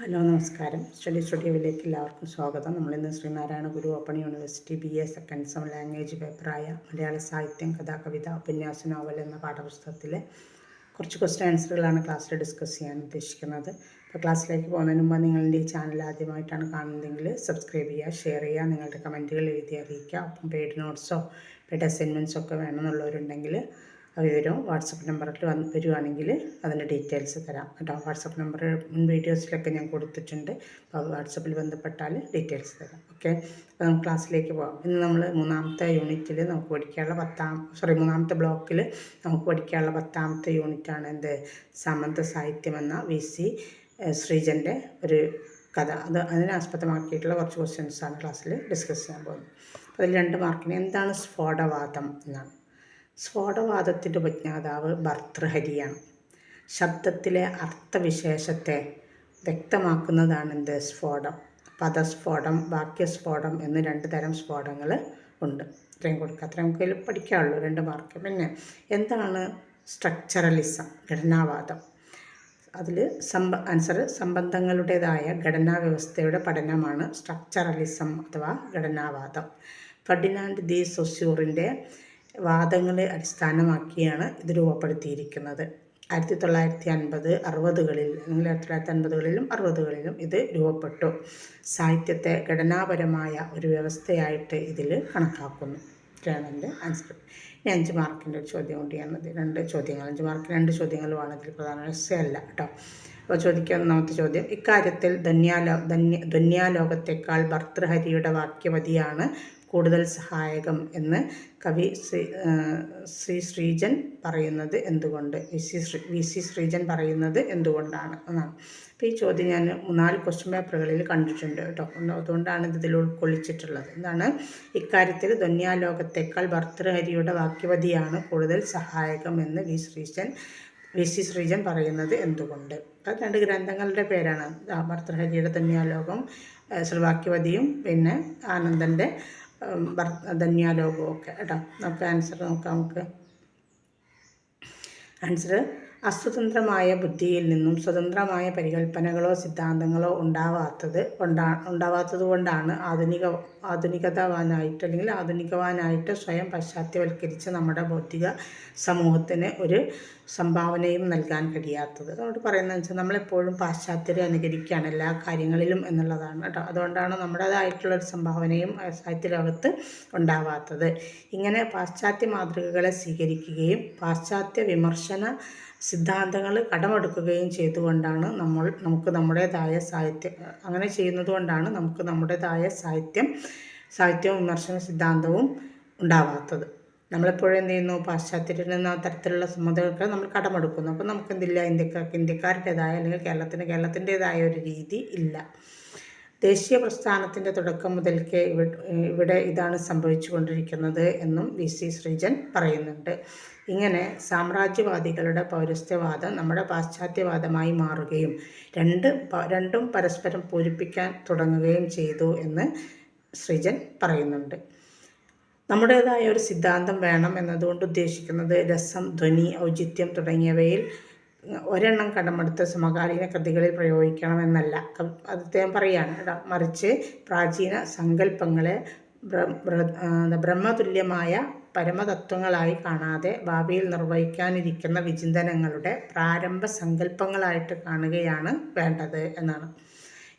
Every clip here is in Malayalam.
ഹലോ നമസ്കാരം. സ്റ്റഡി സ്റ്റുഡിയോയിലേക്ക് എല്ലാവർക്കും സ്വാഗതം. നമ്മളിന്ന് Sreenarayana Guru open university BA second sem language പേപ്പറായ മലയാള സാഹിത്യം, കഥ, കവിത, ഉപന്യാസ, നോവൽ എന്ന പാഠപുസ്തകത്തിലെ കുറച്ച് ക്വസ്റ്റ്യൻ ആൻസറുകളാണ് ക്ലാസ്സിൽ ഡിസ്കസ് ചെയ്യാൻ ഉദ്ദേശിക്കുന്നത്. അപ്പോൾ ക്ലാസ്സിലേക്ക് പോകുന്നതിന് മുമ്പ് നിങ്ങളുടെ ഈ ചാനൽ ആദ്യമായിട്ടാണ് കാണുന്നതെങ്കിൽ സബ്സ്ക്രൈബ് ചെയ്യുക, ഷെയർ ചെയ്യുക, നിങ്ങളുടെ കമൻറ്റുകൾ എഴുതി അറിയിക്കുക. ഒപ്പം പെയ്ഡ് നോട്ട്സോ പെയ്ഡ് അസൈൻമെൻറ്റ്സോ ഒക്കെ വേണമെന്നുള്ളവരുണ്ടെങ്കിൽ വിവരവും വാട്സപ്പ് നമ്പറിൽ വരുവാണെങ്കിൽ അതിൻ്റെ ഡീറ്റെയിൽസ് തരാം കേട്ടോ. വാട്സപ്പ് നമ്പർ മുൻ വീഡിയോസിലൊക്കെ ഞാൻ കൊടുത്തിട്ടുണ്ട്. അപ്പോൾ വാട്സപ്പിൽ ബന്ധപ്പെട്ടാൽ ഡീറ്റെയിൽസ് തരാം. ഓക്കെ, അപ്പോൾ നമുക്ക് ക്ലാസ്സിലേക്ക് പോകാം. ഇന്ന് നമ്മൾ മൂന്നാമത്തെ യൂണിറ്റിൽ നമുക്ക് പഠിക്കാനുള്ള മൂന്നാമത്തെ ബ്ലോക്കിൽ നമുക്ക് പഠിക്കാനുള്ള 10ാമത്തെ യൂണിറ്റാണ് എന്ത്, സാമന്ത സാഹിത്യം എന്ന VC ശ്രീജൻ്റെ ഒരു കഥ. അതിനെ ആസ്പദമാക്കിയിട്ടുള്ള കുറച്ച് ക്വസ്റ്റ്യൻസാണ് ക്ലാസ്സിൽ ഡിസ്കസ് ചെയ്യാൻ പോകുന്നത്. അതിൽ 2 മാർക്കിന് എന്താണ് സ്ഫോടവാദം എന്നാണ്. സ്ഫോടവാദത്തിൻ്റെ ഉപജ്ഞാതാവ് ഭർതൃഹരിയാണ്. ശബ്ദത്തിലെ അർത്ഥവിശേഷത്തെ വ്യക്തമാക്കുന്നതാണ് എന്ത്, സ്ഫോടം. പദസ്ഫോടം, വാക്യസ്ഫോടം എന്ന് 2 തരം സ്ഫോടങ്ങൾ ഉണ്ട്. അത്രയും കൊടുക്കുക, അത്രയും നമുക്ക് ഇതിൽ പഠിക്കാനുള്ളൂ 2 മാർക്ക്. പിന്നെ എന്താണ് സ്ട്രക്ചറലിസം, ഘടനാവാദം? അതിൽ ആൻസർ സംബന്ധങ്ങളുടേതായ ഘടനാ വ്യവസ്ഥയുടെ പഠനമാണ് സ്ട്രക്ചറലിസം അഥവാ ഘടനാവാദം. ഫെർഡിനാൻഡ് ദി സൊസ്യൂറിൻ്റെ വാദങ്ങളെ അടിസ്ഥാനമാക്കിയാണ് ഇത് രൂപപ്പെടുത്തിയിരിക്കുന്നത്. 1950, 60കളിൽ അല്ലെങ്കിൽ 1950കളിലും 60കളിലും ഇത് രൂപപ്പെട്ടു. സാഹിത്യത്തെ ഘടനാപരമായ ഒരു വ്യവസ്ഥയായിട്ട് ഇതിൽ കണക്കാക്കുന്നു. ഇത്രയാണ് എൻ്റെ ആൻസർ. ഇനി 5 മാർക്കിൻ്റെ ഒരു ചോദ്യം കൂടിയാണത്. 2 ചോദ്യങ്ങൾ, 5 മാർക്കിന് 2 ചോദ്യങ്ങളുമാണ് ഇതിൽ പ്രധാന രഹസ്യമല്ല കേട്ടോ. അപ്പോൾ ചോദിക്കാൻ ഒന്നാമത്തെ ചോദ്യം, ഇക്കാര്യത്തിൽ ധ്വന്യാലോകത്തേക്കാൾ ഭർതൃഹരിയുടെ വാക്യമതിയാണ് കൂടുതൽ സഹായകം എന്ന് കവി ശ്രീജൻ പറയുന്നത് എന്തുകൊണ്ട്? VC ശ്രീജൻ പറയുന്നത് എന്തുകൊണ്ടാണ് എന്നാണ്. അപ്പോൾ ഈ ചോദ്യം ഞാൻ 4 ക്വസ്റ്റ്യൻ പേപ്പറുകളിൽ കണ്ടിട്ടുണ്ട് കേട്ടോ. അതുകൊണ്ടാണ് ഇതിൽ ഉൾക്കൊള്ളിച്ചിട്ടുള്ളത്. എന്താണ്, ഇക്കാര്യത്തിൽ ധ്വന്യാലോകത്തേക്കാൾ ഭർതൃഹരിയുടെ വാക്യവതിയാണ് കൂടുതൽ സഹായകം എന്ന് VC ശ്രീജൻ പറയുന്നത് എന്തുകൊണ്ട്? അത് 2 ഗ്രന്ഥങ്ങളുടെ പേരാണ്. ഭർതൃഹരിയുടെ ധ്വന്യാലോകം, വാക്യവതിയും പിന്നെ ആനന്ദൻ്റെ ധന്യാലോകവും ഒക്കെ കേട്ടോ. നമുക്ക് ആൻസർ നോക്കാം. ആൻസർ, അസ്വതന്ത്രമായ ബുദ്ധിയിൽ നിന്നും സ്വതന്ത്രമായ പരികൽപ്പനകളോ സിദ്ധാന്തങ്ങളോ ഉണ്ടാവാത്തത് കൊണ്ടാണ് ആധുനികവാനായിട്ട് സ്വയം പാശ്ചാത്യവൽക്കരിച്ച നമ്മുടെ ബൗദ്ധിക സമൂഹത്തിന് ഒരു സംഭാവനയും നൽകാൻ കഴിയാത്തത്. അതുകൊണ്ട് പറയുന്നത് വെച്ചാൽ നമ്മളെപ്പോഴും പാശ്ചാത്യരെ അനുകരിക്കുകയാണ് എല്ലാ കാര്യങ്ങളിലും എന്നുള്ളതാണ് കേട്ടോ. അതുകൊണ്ടാണ് നമ്മുടേതായിട്ടുള്ളൊരു സംഭാവനയും സാഹിത്യ ലോകത്ത് ഉണ്ടാവാത്തത്. ഇങ്ങനെ പാശ്ചാത്യ മാതൃകകളെ സ്വീകരിക്കുകയും പാശ്ചാത്യ വിമർശന സിദ്ധാന്തങ്ങൾ കടമെടുക്കുകയും ചെയ്തുകൊണ്ടാണ് നമുക്ക് നമ്മുടേതായ സാഹിത്യം അങ്ങനെ ചെയ്യുന്നതുകൊണ്ടാണ് നമുക്ക് നമ്മുടേതായ സാഹിത്യവും വിമർശന സിദ്ധാന്തവും ഉണ്ടാവാത്തത്. നമ്മളെപ്പോഴും എന്ത് ചെയ്യുന്നു, പാശ്ചാത്യരിൽ നിന്ന് ആ തരത്തിലുള്ള സമ്മതമൊക്കെ നമ്മൾ കടമെടുക്കുന്നു. അപ്പോൾ നമുക്ക് എന്തില്ല, ഇന്ത്യക്കാരുടേതായ അല്ലെങ്കിൽ കേരളത്തിൻ്റേതായ ഒരു രീതി ഇല്ല. ദേശീയ പ്രസ്ഥാനത്തിൻ്റെ തുടക്കം മുതൽക്കേ ഇവിടെ ഇതാണ് സംഭവിച്ചു കൊണ്ടിരിക്കുന്നത് എന്നും VC ശ്രീജൻ പറയുന്നുണ്ട്. ഇങ്ങനെ സാമ്രാജ്യവാദികളുടെ പൗരസ്ത്യവാദം നമ്മുടെ പാശ്ചാത്യവാദമായി മാറുകയും രണ്ടും പരസ്പരം പൂരിപ്പിക്കാൻ തുടങ്ങുകയും ചെയ്തു എന്ന് ശ്രീജൻ പറയുന്നുണ്ട്. നമ്മുടേതായ ഒരു സിദ്ധാന്തം വേണം എന്നതുകൊണ്ട് ഉദ്ദേശിക്കുന്നത് രസം, ധ്വനി, ഔചിത്യം തുടങ്ങിയവയിൽ ഒരെണ്ണം കടമെടുത്ത് സമകാലീന കൃതികളിൽ പ്രയോഗിക്കണമെന്നല്ല അദ്ദേഹം പറയുകയാണ്. മറിച്ച് പ്രാചീന സങ്കല്പങ്ങളെ ബ്രഹ്മതുല്യമായ പരമതത്വങ്ങളായി കാണാതെ ഭാവിയിൽ നിർവഹിക്കാനിരിക്കുന്ന വിചിന്തനങ്ങളുടെ പ്രാരംഭ സങ്കല്പങ്ങളായിട്ട് കാണുകയാണ് വേണ്ടത് എന്നാണ്.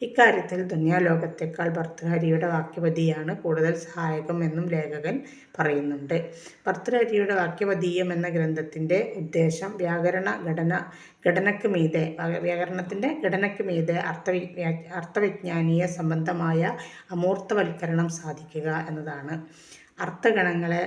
ഇക്കാര്യത്തിൽ ധ്വന്യാലോകത്തേക്കാൾ ഭർതൃഹരിയുടെ വാക്യവതിയാണ് കൂടുതൽ സഹായകം എന്നും ലേഖകൻ പറയുന്നുണ്ട്. ഭർതൃഹരിയുടെ വാക്യവതീയം എന്ന ഗ്രന്ഥത്തിൻ്റെ ഉദ്ദേശം വ്യാകരണത്തിൻ്റെ ഘടനയ്ക്ക് മീതെ അർത്ഥവിജ്ഞാനീയ സംബന്ധമായ അമൂർത്തവൽക്കരണം സാധിക്കുക എന്നതാണ്. അർത്ഥഗണങ്ങളെ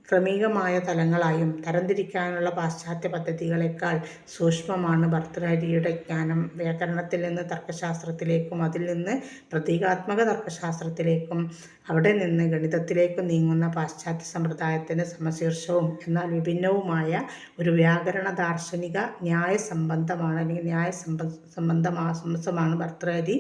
ക്രമികമായ തലങ്ങളായും തരംതിരിക്കാനുള്ള പാശ്ചാത്യ പദ്ധതികളെക്കാൾ സൂക്ഷ്മമാണ് ഭർതൃഹരിയുടെ ജ്ഞാനം. വ്യാകരണത്തിൽ നിന്ന് തർക്കശാസ്ത്രത്തിലേക്കും അതിൽ നിന്ന് പ്രതീകാത്മക തർക്കശാസ്ത്രത്തിലേക്കും അവിടെ നിന്ന് ഗണിതത്തിലേക്കും നീങ്ങുന്ന പാശ്ചാത്യ സമ്പ്രദായത്തിന് സമശീർഷവും എന്നാൽ വിഭിന്നവുമായ ഒരു വ്യാകരണ ദാർശനിക ന്യായ സംബന്ധമാണ് ഭർതൃഹരി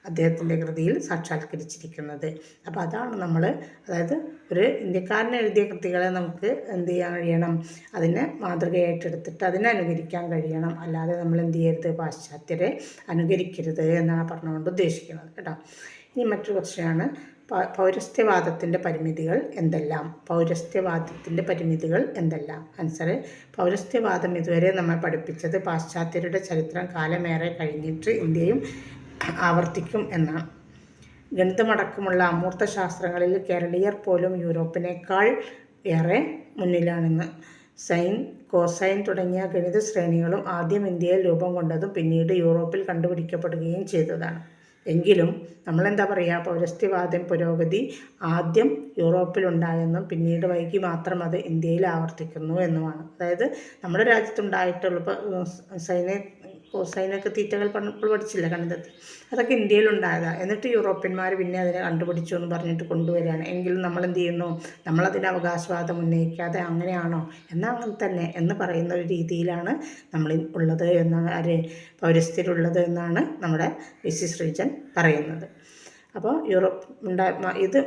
അദ്ദേഹത്തിൻ്റെ കൃതിയിൽ സാക്ഷാത്കരിച്ചിരിക്കുന്നത്. അപ്പോൾ അതാണ് നമ്മൾ, അതായത് ഒരു ഇന്ത്യക്കാരൻ എഴുതിയ കൃതികളെ നമുക്ക് എന്ത് ചെയ്യാൻ കഴിയണം, അതിനെ മാതൃകയായിട്ടെടുത്തിട്ട് അതിനെ അനുകരിക്കാൻ കഴിയണം. അല്ലാതെ നമ്മൾ എന്ത് ചെയ്യരുത്, പാശ്ചാത്യരെ അനുകരിക്കരുത് എന്നാണ് പറഞ്ഞുകൊണ്ട് ഉദ്ദേശിക്കുന്നത് കേട്ടോ. ഇനി മറ്റൊരു ക്വസ്റ്റ്യനാണ്, പൗരസ്ത്യവാദത്തിൻ്റെ പരിമിതികൾ എന്തെല്ലാം? പൗരസ്ത്യവാദത്തിൻ്റെ പരിമിതികൾ എന്തെല്ലാം? ആൻസർ, പൗരസ്ത്യവാദം ഇതുവരെ നമ്മെ പഠിപ്പിച്ചത് പാശ്ചാത്യരുടെ ചരിത്രം കാലമേറെ കഴിഞ്ഞിട്ട് ഇന്ത്യയും ആവർത്തിക്കും എന്നാണ്. ഗണിതമടക്കമുള്ള അമൂർത്ത ശാസ്ത്രങ്ങളിൽ കേരളീയർ പോലും യൂറോപ്പിനേക്കാൾ ഏറെ മുന്നിലാണെന്ന്. സൈൻ, കോസൈൻ തുടങ്ങിയ ഗണിത ശ്രേണികളും ആദ്യം ഇന്ത്യയിൽ രൂപം കൊണ്ടതും പിന്നീട് യൂറോപ്പിൽ കണ്ടുപിടിക്കപ്പെടുകയും ചെയ്തതാണ്. എങ്കിലും നമ്മളെന്താ പറയുക, പൗരസ്ത്യവാദം പുരോഗതി ആദ്യം യൂറോപ്പിലുണ്ടായെന്നും പിന്നീട് വൈകി മാത്രം അത് ഇന്ത്യയിൽ ആവർത്തിക്കുന്നു എന്നുമാണ്. അതായത് നമ്മുടെ രാജ്യത്തുണ്ടായിട്ടുള്ള സൈനെ കോസൈനൊക്കെ തീറ്റകൾ ഇപ്പോൾ പഠിച്ചില്ല ഗണിതത്തിൽ, അതൊക്കെ ഇന്ത്യയിലുണ്ടായതാണ്. എന്നിട്ട് യൂറോപ്യന്മാർ പിന്നെ അതിനെ കണ്ടുപിടിച്ചു എന്ന് പറഞ്ഞിട്ട് കൊണ്ടുവരികയാണ്. എങ്കിലും നമ്മൾ എന്ത് ചെയ്യുന്നു, നമ്മളതിന് അവകാശവാദം ഉന്നയിക്കാതെ അങ്ങനെയാണോ എന്നാൽ അങ്ങനെ തന്നെ എന്ന് പറയുന്ന ഒരു രീതിയിലാണ് നമ്മൾ ഉള്ളത് എന്നാണ്, പൗരസ്ത്യരുള്ളത് എന്നാണ് നമ്മുടെ വി.സി. ശ്രീജൻ പറയുന്നത്. അപ്പോൾ ഇത്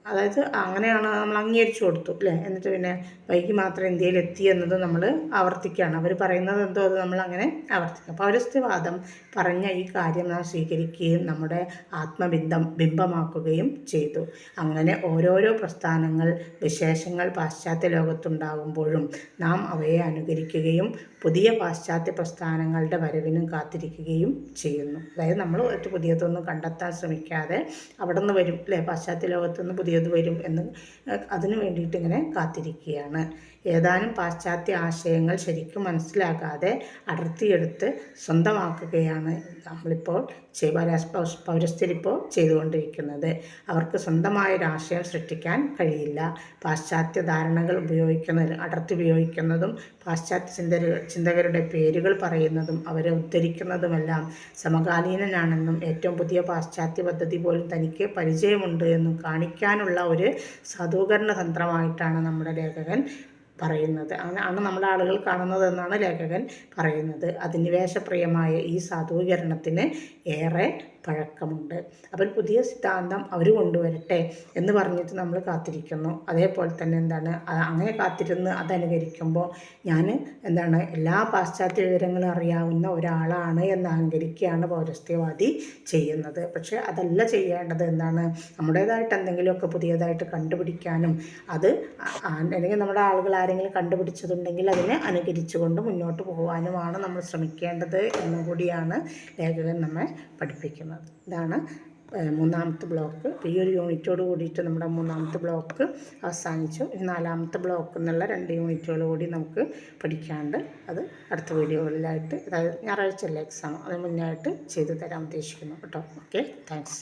അതായത് അങ്ങനെയാണ് നമ്മൾ അംഗീകരിച്ചു കൊടുത്തു അല്ലേ. എന്നിട്ട് പിന്നെ വൈകി മാത്രം ഇന്ത്യയിൽ എത്തി എന്നത് നമ്മൾ ആവർത്തിക്കുകയാണ്. അവർ പറയുന്നത് എന്തോ അത് നമ്മൾ അങ്ങനെ ആവർത്തിക്കുക. പൗരസ്ത്യവാദം പറഞ്ഞ ഈ കാര്യം നാം സ്വീകരിക്കുകയും നമ്മുടെ ബിംബമാക്കുകയും ചെയ്തു. അങ്ങനെ ഓരോരോ പ്രസ്ഥാനങ്ങൾ, വിശേഷങ്ങൾ പാശ്ചാത്യ ലോകത്തുണ്ടാകുമ്പോഴും നാം അവയെ അനുകരിക്കുകയും പുതിയ പാശ്ചാത്യ പ്രസ്ഥാനങ്ങളുടെ വരവിനും കാത്തിരിക്കുകയും ചെയ്യുന്നു. അതായത് നമ്മൾ ഒരു പുതിയതൊന്നും കണ്ടെത്താൻ ശ്രമിക്കാതെ അവിടെ നിന്ന് വരും അല്ലേ, പാശ്ചാത്യ ലോകത്തുനിന്ന് പുതിയത് വരും എന്ന് അതിനു വേണ്ടിയിട്ട് ഇങ്ങനെ കാത്തിരിക്കുകയാണ്. ഏതാനും പാശ്ചാത്യ ആശയങ്ങൾ ശരിക്കും മനസ്സിലാക്കാതെ അടർത്തിയെടുത്ത് സ്വന്തമാക്കുകയാണ് നമ്മളിപ്പോൾ പൗരസ്ത്യരിപ്പോൾ ചെയ്തുകൊണ്ടിരിക്കുന്നത്. അവർക്ക് സ്വന്തമായൊരാശയം സൃഷ്ടിക്കാൻ കഴിയില്ല. പാശ്ചാത്യ ധാരണകൾ അടർത്തി ഉപയോഗിക്കുന്നതും പാശ്ചാത്യ ചിന്തകരുടെ പേരുകൾ പറയുന്നതും അവരെ ഉദ്ധരിക്കുന്നതുമെല്ലാം സമകാലീനനാണെന്നും ഏറ്റവും പുതിയ പാശ്ചാത്യ പദ്ധതി പോലും തനിക്ക് പരിചയമുണ്ട് എന്നും കാണിക്കാനുള്ള ഒരു സാധൂകരണ തന്ത്രമായിട്ടാണ് നമ്മുടെ ലേഖകൻ പറയുന്നത്. ആണ് നമ്മുടെ ആളുകൾ കാണുന്നതെന്നാണ് ലേഖകൻ പറയുന്നത്. അധിനിവേശപ്രിയമായ ഈ സാധൂകരണത്തിന് ഏറെ പഴക്കമുണ്ട്. അപ്പോൾ പുതിയ സിദ്ധാന്തം അവർ കൊണ്ടുവരട്ടെ എന്ന് പറഞ്ഞിട്ട് നമ്മൾ കാത്തിരിക്കുന്നു. അതേപോലെ തന്നെ അങ്ങനെ കാത്തിരുന്ന് അതനുകരിക്കുമ്പോൾ ഞാൻ എല്ലാ പാശ്ചാത്യ വിവരങ്ങളും അറിയാവുന്ന ഒരാളാണ് എന്ന് അഹങ്കരിക്കുകയാണ് പൗരസ്ത്യവാദി ചെയ്യുന്നത്. പക്ഷേ അതല്ല ചെയ്യേണ്ടത്. നമ്മുടേതായിട്ട് എന്തെങ്കിലുമൊക്കെ പുതിയതായിട്ട് കണ്ടുപിടിക്കാനും അത് അല്ലെങ്കിൽ നമ്മുടെ ആളുകൾ ആരെങ്കിലും കണ്ടുപിടിച്ചതുണ്ടെങ്കിൽ അതിനെ അനുകരിച്ചുകൊണ്ട് മുന്നോട്ട് പോകാനുമാണ് നമ്മൾ ശ്രമിക്കേണ്ടത് എന്നും കൂടിയാണ് ലേഖകൻ നമ്മെ പഠിപ്പിക്കുന്നത്. ഇതാണ് മൂന്നാമത്തെ ബ്ലോക്ക്. ഈ ഒരു യൂണിറ്റോട് കൂടിയിട്ട് നമ്മുടെ മൂന്നാമത്തെ ബ്ലോക്ക് അവസാനിച്ചു. ഇനി നാലാമത്തെ ബ്ലോക്ക് എന്നുള്ള 2 യൂണിറ്റുകൾ കൂടി നമുക്ക് പഠിക്കാണ്ട് അത് അടുത്ത വീഡിയോകളിലായിട്ട്, അതായത് ഞായറാഴ്ചയല്ലേ എക്സാം, അതിന് മുന്നായിട്ട് ചെയ്തു തരാൻ ഉദ്ദേശിക്കുന്നു കേട്ടോ. Okay, thanks.